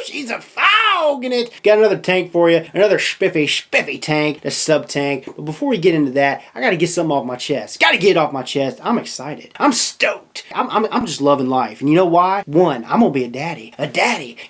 She's a fogging it. Got another tank for you. Another spiffy tank. The sub tank. But before we get into that, I gotta get something off my chest. Gotta get it off my chest. I'm excited. I'm stoked. I'm just loving life. And you know why? One, I'm gonna be a daddy.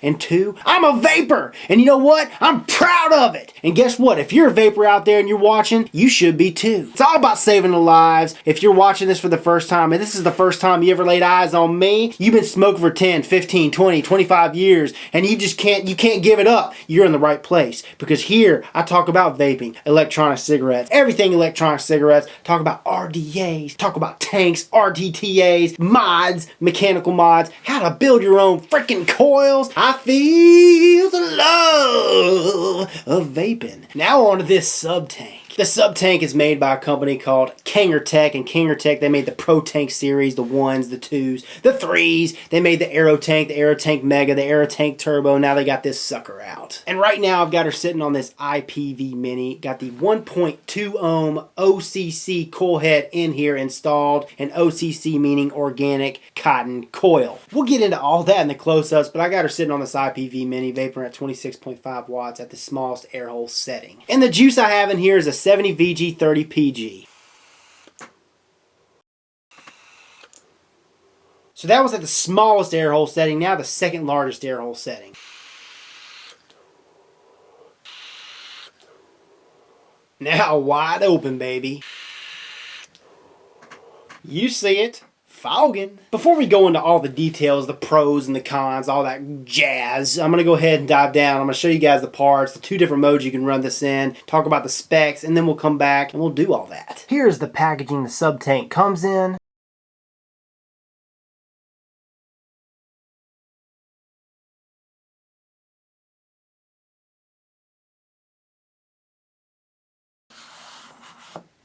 And two, I'm a vapor. And you know what? I'm proud of it. And guess what? If you're a vapor out there and you're watching, you should be too. It's all about saving the lives. If you're watching this for the first time, and this is the first time you ever laid eyes on me, you've been smoking for 10, 15, 20, 25 years, and you can't give it up. You're in the right place. Because here, I talk about vaping, electronic cigarettes, everything electronic cigarettes, talk about RDAs, talk about tanks, RTTAs, mods, mechanical mods, how to build your own freaking coils. I feel the love of vaping. Now on to this sub tank. The sub tank is made by a company called Kanger Tech, and Kanger Tech, they made the Pro Tank series, the 1s, the 2s, the 3s. They made the Aero Tank, the Aero Tank Mega, the Aero Tank Turbo. Now they got this sucker out. And right now I've got her sitting on this IPV Mini. Got the 1.2 ohm OCC coil head in here installed, and OCC meaning organic cotton coil. We'll get into all that in the close-ups, but I got her sitting on this IPV Mini, vaporing at 26.5 watts at the smallest air hole setting. And the juice I have in here is a 70 VG 30 PG. So that was at the smallest air hole setting, now the second largest air hole setting. Now wide open, baby. You see it. Fogging. Before we go into all the details, the pros and the cons, all that jazz, I'm going to go ahead and dive down. I'm going to show you guys the parts, the 2 different modes you can run this in, talk about the specs, and then we'll come back and we'll do all that. Here's the packaging the sub tank comes in.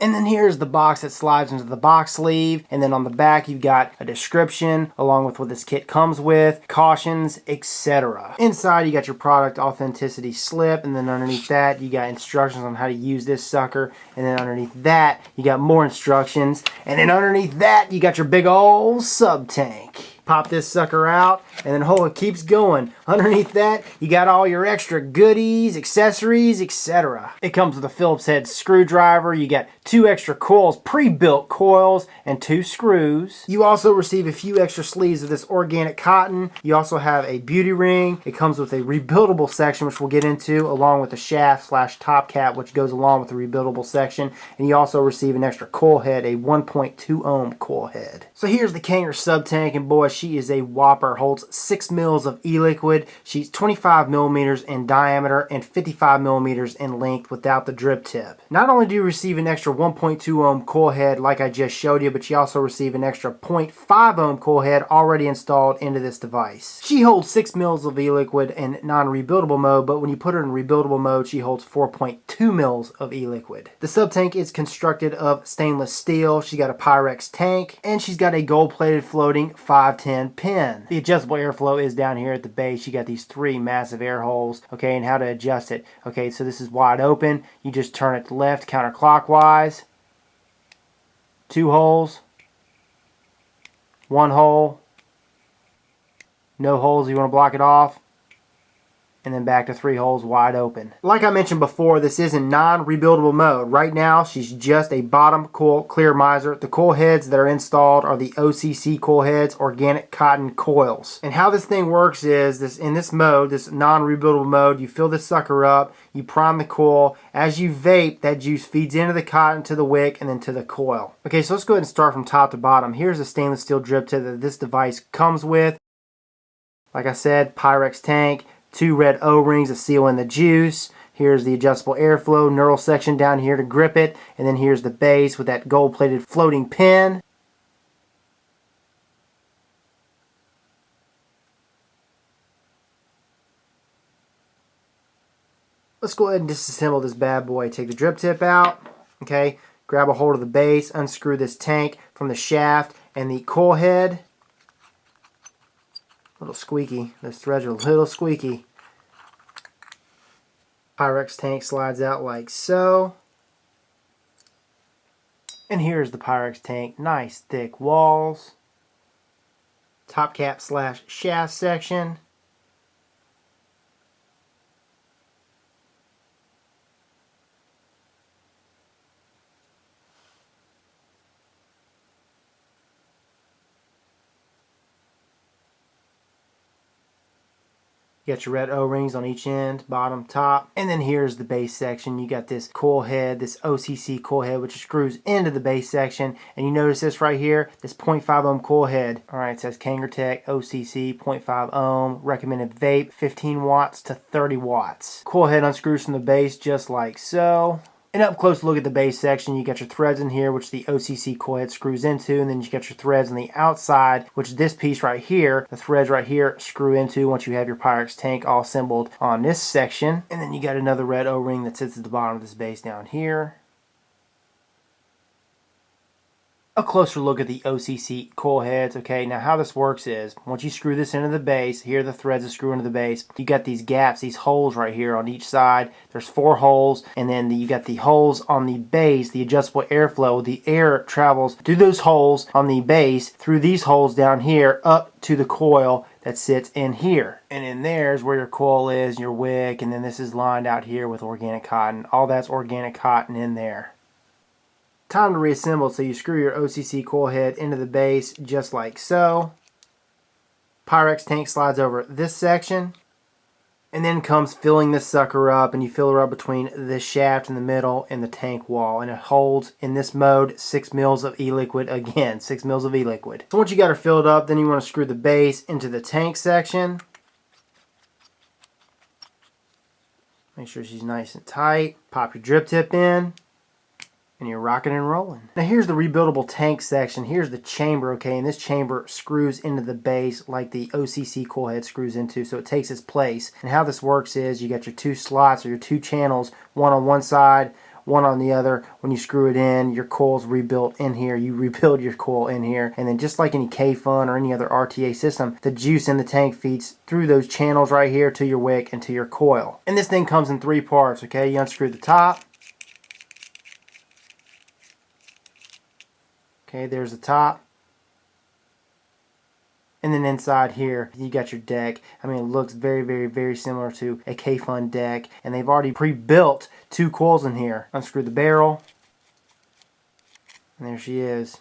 And then here's the box that slides into the box sleeve. And then on the back, you've got a description along with what this kit comes with, cautions, etc. Inside, you got your product authenticity slip. And then underneath that, you got instructions on how to use this sucker. And then underneath that, you got more instructions. And then underneath that, you got your big old sub tank. Pop this sucker out, and then it keeps going. Underneath that, you got all your extra goodies, accessories, etc. It comes with a Phillips head screwdriver. You got 2 extra coils, pre-built coils, and 2 screws. You also receive a few extra sleeves of this organic cotton. You also have a beauty ring. It comes with a rebuildable section, which we'll get into, along with the shaft / top cap, which goes along with the rebuildable section. And you also receive an extra coil head, a 1.2 ohm coil head. So here's the Kanger Sub Tank, and boy, she is a whopper. Holds 6 mils of e-liquid. She's 25 millimeters in diameter and 55 millimeters in length without the drip tip. Not only do you receive an extra 1.2 ohm coil head like I just showed you, but you also receive an extra 0.5 ohm coil head already installed into this device. She holds 6 mils of e-liquid in non-rebuildable mode, but when you put her in rebuildable mode, she holds 4.2 mils of e-liquid. The sub tank is constructed of stainless steel. She's got a Pyrex tank, and she's got a gold-plated floating 510 pin. The adjustable airflow is down here at the base. You got these 3 massive air holes, okay, and how to adjust it. Okay, so this is wide open. You just turn it left counterclockwise. 2 holes. 1 hole. No holes, you want to block it off. And then back to 3 holes wide open. Like I mentioned before, this is in non-rebuildable mode. Right now, she's just a bottom coil Clearomizer. The coil heads that are installed are the OCC coil heads, organic cotton coils. And how this thing works is, in this mode, this non-rebuildable mode, you fill this sucker up, you prime the coil. As you vape, that juice feeds into the cotton, to the wick, and then to the coil. Okay, so let's go ahead and start from top to bottom. Here's a stainless steel drip tip that this device comes with. Like I said, Pyrex tank. 2 red O-rings to seal in the juice. Here's the adjustable airflow knurl section down here to grip it. And then here's the base with that gold-plated floating pin. Let's go ahead and disassemble this bad boy. Take the drip tip out. Okay, grab a hold of the base, unscrew this tank from the shaft and the coil head. A little squeaky. Those threads are a little squeaky. Pyrex tank slides out like so. And here's the Pyrex tank. Nice thick walls. top cap / shaft section. You got your red O-rings on each end, bottom, top. And then here's the base section. You got this coil head, this OCC coil head, which screws into the base section. And you notice this right here, this 0.5 ohm coil head. All right, it says Kanger Tech OCC 0.5 ohm, recommended vape, 15 watts to 30 watts. Coil head unscrews from the base just like so. An up close look at the base section, you got your threads in here, which the OCC coil head screws into, and then you got your threads on the outside, which this piece right here, the threads right here, screw into once you have your Pyrex tank all assembled on this section. And then you got another red O-ring that sits at the bottom of this base down here. A closer look at the OCC coil heads. Okay, now how this works is, once you screw this into the base, here the threads that screw into the base, you got these gaps, these holes right here on each side. There's 4 holes, and then you got the holes on the base, the adjustable airflow. The air travels through those holes on the base, through these holes down here, up to the coil that sits in here. And in there is where your coil is, your wick, and then this is lined out here with organic cotton. All that's organic cotton in there. Time to reassemble, so you screw your OCC coil head into the base just like so. Pyrex tank slides over this section, and then comes filling this sucker up, and you fill her up between this shaft in the middle and the tank wall, and it holds in this mode 6 mils of e-liquid. Again, 6 mils of e-liquid. So once you got her filled up, then you want to screw the base into the tank section. Make sure she's nice and tight. Pop your drip tip in, and you're rocking and rolling. Now here's the rebuildable tank section. Here's the chamber, okay, and this chamber screws into the base like the OCC coil head screws into, so it takes its place. And how this works is you got your 2 slots or your 2 channels, one on one side, one on the other. When you screw it in, your coil's rebuilt in here. You rebuild your coil in here, and then just like any K-Fun or any other RTA system, the juice in the tank feeds through those channels right here to your wick and to your coil. And this thing comes in 3 parts, okay? You unscrew the top. Okay, there's the top. And then inside here, you got your deck. I mean, it looks very, very, very similar to a K-Fun deck. And they've already pre-built 2 coils in here. Unscrew the barrel. And there she is.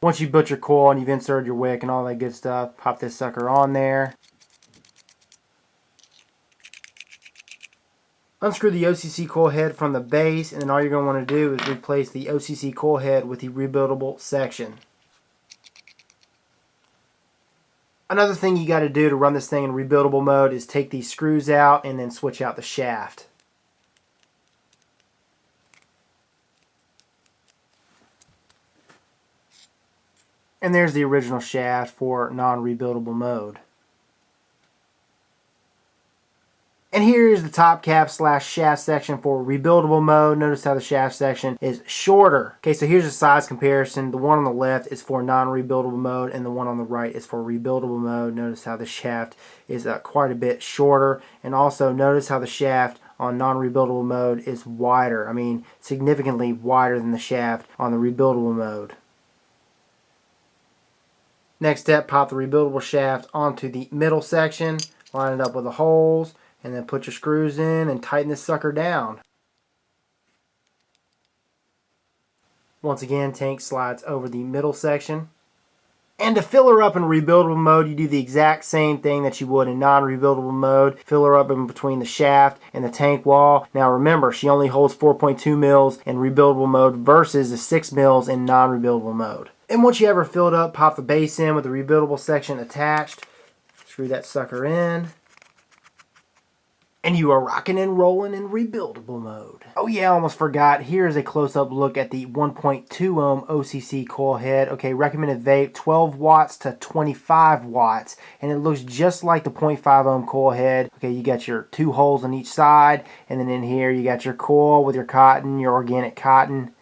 Once you've built your coil and you've inserted your wick and all that good stuff, pop this sucker on there. Unscrew the OCC coil head from the base, and then all you're going to want to do is replace the OCC coil head with the rebuildable section. Another thing you got to do to run this thing in rebuildable mode is take these screws out and then switch out the shaft. And there's the original shaft for non-rebuildable mode. And here is the top cap / shaft section for rebuildable mode. Notice how the shaft section is shorter. Okay, so here's a size comparison. The one on the left is for non-rebuildable mode, and the one on the right is for rebuildable mode. Notice how the shaft is quite a bit shorter. And also notice how the shaft on non-rebuildable mode is wider. I mean, significantly wider than the shaft on the rebuildable mode. Next step, pop the rebuildable shaft onto the middle section, line it up with the holes, and then put your screws in and tighten this sucker down. Once again, tank slides over the middle section. And to fill her up in rebuildable mode, you do the exact same thing that you would in non-rebuildable mode. Fill her up in between the shaft and the tank wall. Now remember, she only holds 4.2 mils in rebuildable mode versus the 6 mils in non-rebuildable mode. And once you have her filled up, pop the base in with the rebuildable section attached. Screw that sucker in. And you are rocking and rolling in rebuildable mode. Oh yeah, I almost forgot. Here's a close-up look at the 1.2 ohm OCC coil head. Okay, recommended vape, 12 watts to 25 watts. And it looks just like the 0.5 ohm coil head. Okay, you got your 2 holes on each side. And then in here, you got your coil with your cotton, your organic cotton.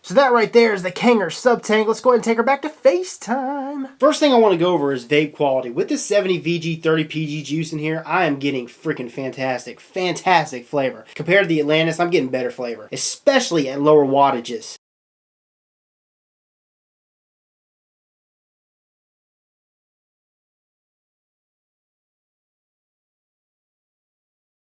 So that right there is the Kanger Subtank. Let's go ahead and take her back to FaceTime. First thing I want to go over is vape quality. With this 70 VG 30 PG juice in here, I am getting freaking fantastic flavor. Compared to the Atlantis, I'm getting better flavor, especially at lower wattages.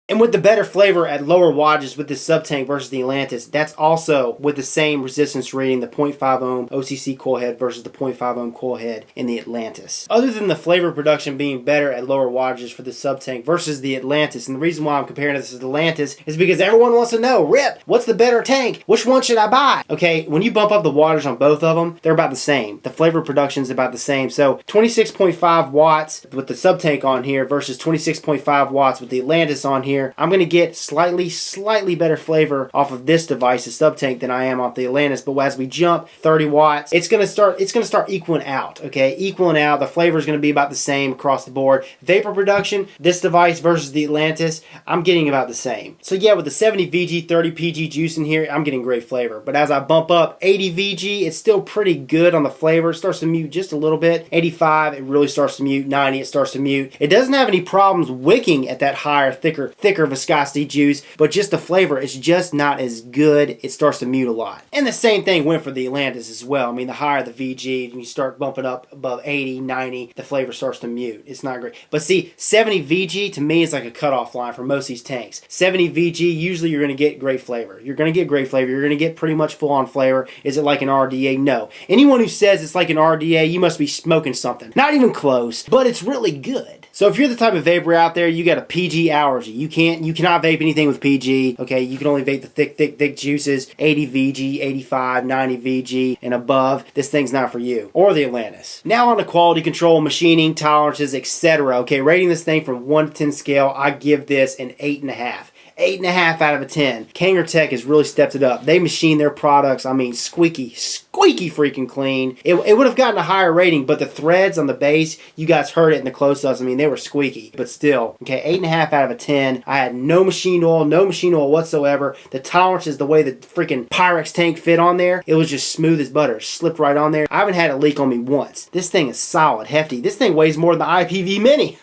And with the better flavor at lower wattages with this Subtank versus the Atlantis, that's also with the same resistance rating, the 0.5 ohm OCC coil head versus the 0.5 ohm coil head in the Atlantis. Other than the flavor production being better at lower wattages for the Subtank versus the Atlantis, and the reason why I'm comparing this to the Atlantis is because everyone wants to know, Rip, what's the better tank? Which one should I buy? Okay, when you bump up the wattage on both of them, they're about the same. The flavor production is about the same. So 26.5 watts with the Subtank on here versus 26.5 watts with the Atlantis on here, I'm going to get slightly better flavor off of this device, the Subtank, than I am off the Atlantis. But as we jump 30 watts, it's going to start equaling out, okay? Equaling out. The flavor is going to be about the same across the board. Vapor production, this device versus the Atlantis, I'm getting about the same. So yeah, with the 70 VG 30 PG juice in here, I'm getting great flavor. But as I bump up 80 VG, it's still pretty good on the flavor. It starts to mute just a little bit. 85, it really starts to mute. 90, it starts to mute. It doesn't have any problems wicking at that higher, thicker viscosity juice, but just the flavor is just not as good. It starts to mute a lot. And the same thing went for the Atlantis as well. I mean, the higher the VG, and you start bumping up above 80, 90, the flavor starts to mute. It's not great. But see, 70 VG to me is like a cutoff line for most of these tanks. 70 VG, usually you're going to get great flavor. You're going to get great flavor. You're going to get pretty much full-on flavor. Is it like an RDA? No. Anyone who says it's like an RDA, you must be smoking something. Not even close, but it's really good. So if you're the type of vapor out there, you got a PG allergy. You cannot vape anything with PG. Okay, you can only vape the thick juices, 80 VG, 85, 90 VG, and above. This thing's not for you. Or the Atlantis. Now on to quality control, machining, tolerances, etc. Okay, rating this thing from 1 to 10 scale, I give this an 8.5. 8.5 out of a 10. Kanger Tech has really stepped it up. They machine their products, I mean, squeaky freaking clean. It would have gotten a higher rating, but the threads on the base, you guys heard it in the close-ups. I mean, they were squeaky, but still. Okay, 8.5 out of a 10. I had no machine oil whatsoever. The tolerance is the way the freaking Pyrex tank fit on there. It was just smooth as butter. Slipped right on there. I haven't had a leak on me once. This thing is solid, hefty. This thing weighs more than the IPV Mini.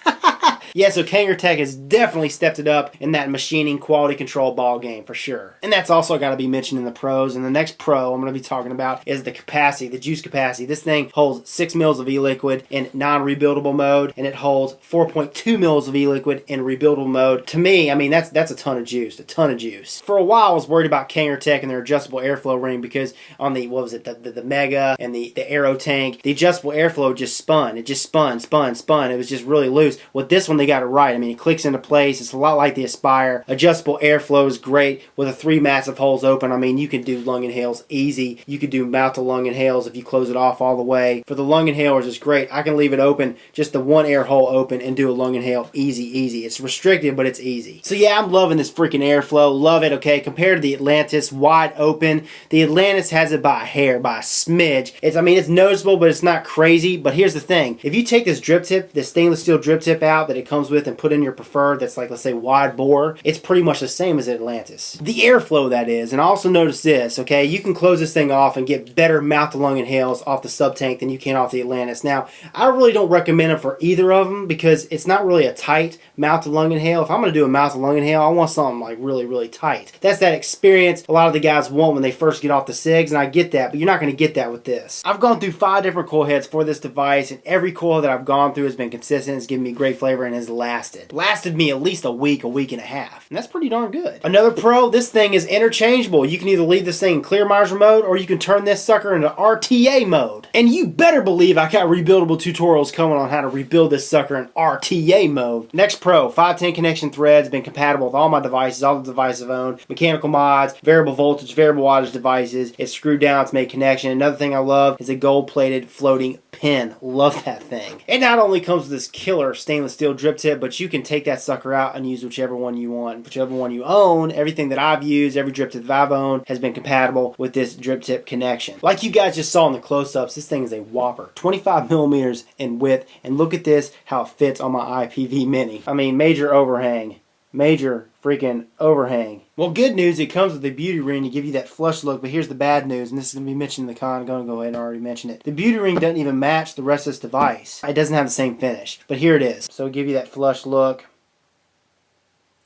Yeah, so Kanger Tech has definitely stepped it up in that machining quality control ball game for sure. And that's also got to be mentioned in the pros. And the next pro I'm going to be talking about is the capacity, the juice capacity. This thing holds 6 mils of e-liquid in non-rebuildable mode, and it holds 4.2 mils of e-liquid in rebuildable mode. To me, I mean, that's a ton of juice, For a while, I was worried about Kanger Tech and their adjustable airflow ring because on the, what was it, the Mega and the Aero tank, the adjustable airflow just spun. It just spun. It was just really loose. With this one, they got it right. I mean, it clicks into place. It's a lot like the Aspire. Adjustable airflow is great with the 3 massive holes open. I mean, you can do lung inhales easy. You could do mouth to lung inhales if you close it off all the way. For the lung inhalers, it's great. I can leave it open, just the 1 air hole open, and do a lung inhale easy. It's restricted, but it's easy. So yeah, I'm loving this freaking airflow. Love it, okay? Compared to the Atlantis, wide open. The Atlantis has it by a hair, by a smidge. It's noticeable, but it's not crazy. But here's the thing. If you take this drip tip, this stainless steel drip tip out that it comes with and put in your preferred, that's like, let's say, wide bore, it's pretty much the same as Atlantis. The airflow, that is. And also notice this, okay? You can close this thing off and get better mouth to lung inhales off the Subtank than you can off the Atlantis. Now, I really don't recommend them for either of them because it's not really a tight mouth to lung inhale. If I'm going to do a mouth to lung inhale, I want something like really tight. That's that experience a lot of the guys want when they first get off the SIGs, and I get that, but you're not going to get that with this. I've gone through 5 different coil heads for this device, and every coil that I've gone through has been consistent. It's given me great flavor and has lasted me at least a week and a half, and that's pretty darn good. Another pro, this thing is interchangeable. You can either leave this thing in Clearomizer mode, or you can turn this sucker into RTA mode. And you better believe I got rebuildable tutorials coming on how to rebuild this sucker in RTA mode. Next pro, 510 connection threads, been compatible with all my devices, all the devices I've owned, mechanical mods, variable voltage, variable wattage devices. It's screwed down to make connection. Another thing I love is a gold-plated floating pin. Love that thing. It not only comes with this killer stainless steel drip tip, but you can take that sucker out and use whichever one you want, whichever one you own. Everything that I've used, every drip tip that I've owned has been compatible with this drip tip connection. Like you guys just saw in the close-ups, this thing is a whopper. 25 millimeters in width, and look at this, how it fits on my IPV Mini. I mean, major overhang. Major freaking overhang. Well, good news, it comes with the beauty ring to give you that flush look, but here's the bad news, and this is going to be mentioned in the con. I'm going to go ahead and already mention it. The beauty ring doesn't even match the rest of this device. It doesn't have the same finish, but here it is. So it'll give you that flush look.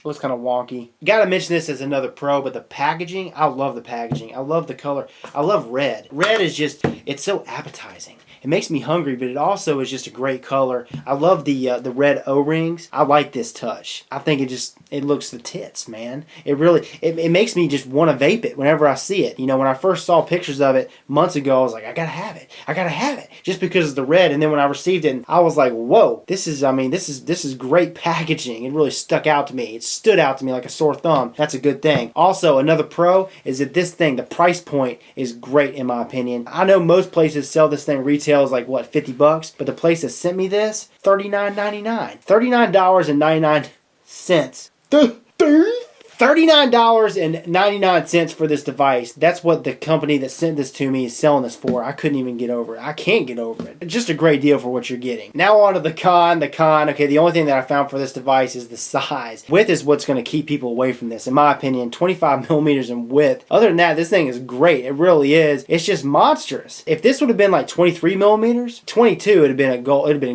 Looks kind of wonky. Gotta mention this as another pro, but the packaging, I love the packaging. I love the color. I love red. Red is just, it's so appetizing. It makes me hungry, but it also is just a great color. I love the red O-rings. I like this touch. I think it looks the tits, man. It really, it makes me just want to vape it whenever I see it. You know, when I first saw pictures of it months ago, I was like, I gotta have it. I gotta have it. Just because it's the red. And then when I received it, I was like, whoa, this is great packaging. It really stuck out to me. It stood out to me like a sore thumb. That's a good thing. Also, another pro is that this thing, the price point is great in my opinion. I know most places sell this thing retail is like what, 50 bucks, but the place that sent me this, $39.99. $39.99. $39.99 for this device. That's what the company that sent this to me is selling this for. I couldn't even get over it. I can't get over it. It's just a great deal for what you're getting. Now on to the con. Okay, the only thing that I found for this device is the size. Width is what's going to keep people away from this. In my opinion, 25 millimeters in width. Other than that, this thing is great. It really is. It's just monstrous. If this would have been like 23 millimeters, 22, it'd have been a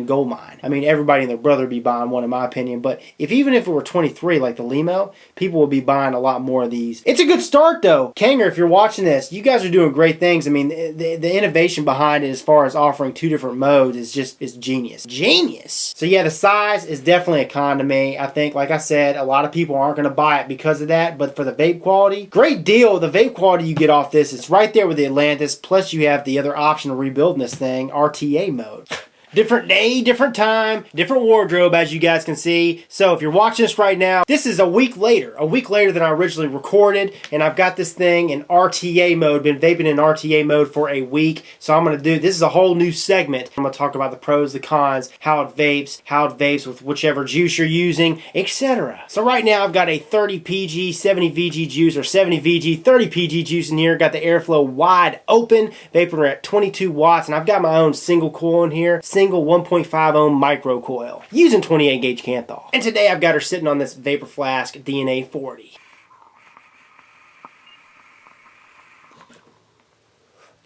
gold mine. I mean, everybody and their brother would be buying one in my opinion, but even if it were 23 like the Limo, people would be buying a lot more of these. It's a good start though. Kanger, if you're watching this, you guys are doing great things. I mean, the innovation behind it as far as offering 2 different modes is genius. Genius! So yeah, the size is definitely a con to me. I think, like I said, a lot of people aren't going to buy it because of that, but for the vape quality, great deal. The vape quality you get off this, it's right there with the Atlantis, plus you have the other option of rebuilding this thing, RTA mode. Different day, different time, different wardrobe, as you guys can see. So if you're watching this right now, this is a week later than I originally recorded, and I've got this thing in RTA mode, been vaping in RTA mode for a week. So I'm going to this is a whole new segment. I'm going to talk about the pros, the cons, how it vapes with whichever juice you're using, etc. So right now I've got a 30 PG, 70 VG juice, or 70 VG, 30 PG juice in here. Got the airflow wide open, vaping at 22 watts, and I've got my own single coil in here. Single 1.5 ohm micro coil using 28 gauge Canthal. And today I've got her sitting on this Vapor Flask DNA 40.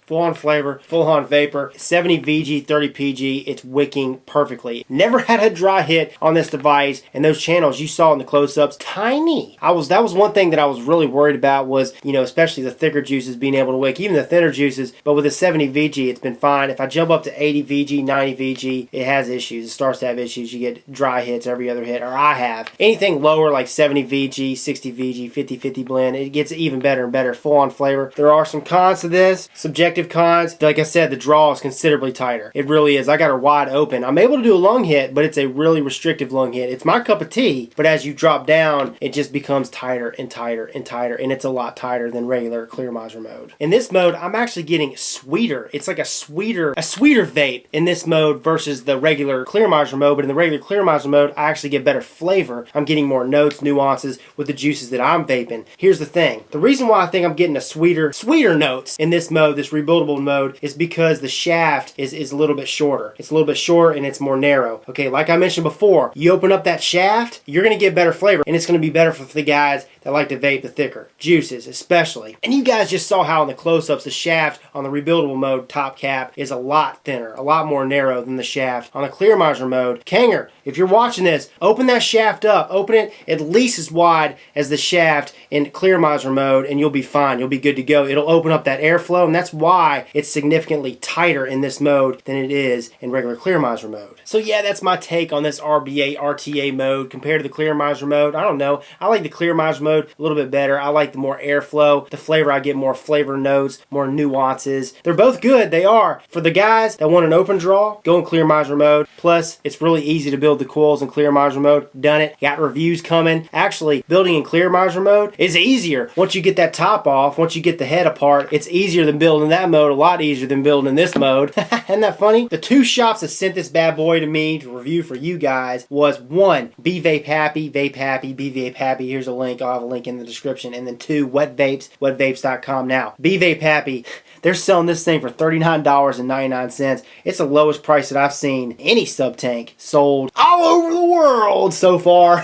Full on flavor, full on vapor, 70 VG, 30 PG, it's wicking perfectly. Never had a dry hit on this device, and those channels you saw in the close-ups, tiny. That was one thing that I was really worried about was, you know, especially the thicker juices being able to wick, even the thinner juices, but with the 70 VG, it's been fine. If I jump up to 80 VG, 90 VG, it has issues. It starts to have issues. You get dry hits every other hit, or I have. Anything lower like 70 VG, 60 VG, 50-50 blend, it gets even better and better. Full on flavor. There are some cons to this. Subjective cons, like I said, the draw is considerably tighter. It really is. I got her wide open. I'm able to do a lung hit, but it's a really restrictive lung hit. It's my cup of tea, but as you drop down, it just becomes tighter and tighter and tighter, and it's a lot tighter than regular Clearomizer mode. In this mode, I'm actually getting sweeter. It's like a sweeter vape in this mode versus the regular Clearomizer mode, but in the regular Clearomizer mode, I actually get better flavor. I'm getting more notes, nuances with the juices that I'm vaping. Here's the thing. The reason why I think I'm getting a sweeter notes in this mode, this rebuildable mode, is because the shaft is a little bit shorter. It's a little bit shorter and it's more narrow. Okay, like I mentioned before, you open up that shaft, you're going to get better flavor, and it's going to be better for the guys that like to vape the thicker juices, especially. And you guys just saw how in the close-ups, the shaft on the rebuildable mode top cap is a lot thinner, a lot more narrow than the shaft on the Clearomizer mode. Kanger, if you're watching this, open that shaft up. Open it at least as wide as the shaft in Clearomizer mode, and you'll be fine. You'll be good to go. It'll open up that airflow, and that's why it's significantly tighter in this mode than it is in regular Clearomizer mode. So yeah, that's my take on this RTA mode compared to the Clearomizer mode. I don't know. I like the Clearomizer mode a little bit better. I like the more airflow. The flavor, I get more flavor notes, more nuances. They're both good. They are. For the guys that want an open draw, go in Clearomizer mode. Plus, it's really easy to build the coils in Clearomizer mode. Done it. Got reviews coming. Actually, building in Clearomizer mode is easier. Once you get that top off, once you get the head apart, it's easier than building that mode. A lot easier than building in this mode. Isn't that funny? The two shops that sent this bad boy to me to review for you guys was one, Be Vape Happy, Be Vape Happy. Here's a link. I'll have a link in the description. And then two, Wet Vapes, wetvapes.com. Now, Be Vape Happy, they're selling this thing for $39.99. It's the lowest price that I've seen any sub tank sold all over the world so far.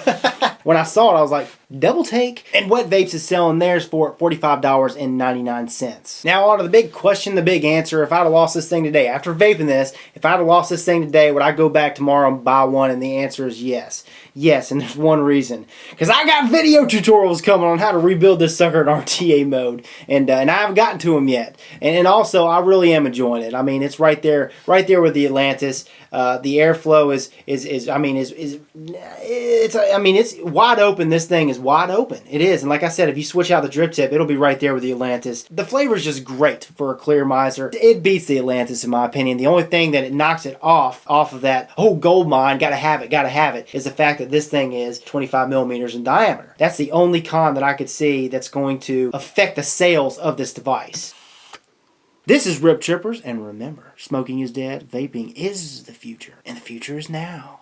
When I saw it, I was like, double take. And Wet Vapes is selling theirs for $45.99. Now on to the big question, the big answer. If I'd have lost this thing today, after vaping this, if I'd have lost this thing today, would I go back tomorrow and buy one? And the answer is yes. Yes, and there's one reason. Because I got video tutorials coming on how to rebuild this sucker in RTA mode. And I haven't gotten to them yet. And also, I really am enjoying it. I mean, it's right there with the Atlantis. The airflow it's wide open. This thing is wide open. It is. And like I said, if you switch out the drip tip, it'll be right there with the Atlantis. The flavor is just great for a Clearomizer. It beats the Atlantis in my opinion. The only thing that it knocks it off of that, oh, gold mine, gotta have it, is the fact that this thing is 25 millimeters in diameter. That's the only con that I could see that's going to affect the sales of this device. This is Rip Trippers, and remember, smoking is dead, vaping is the future, and the future is now.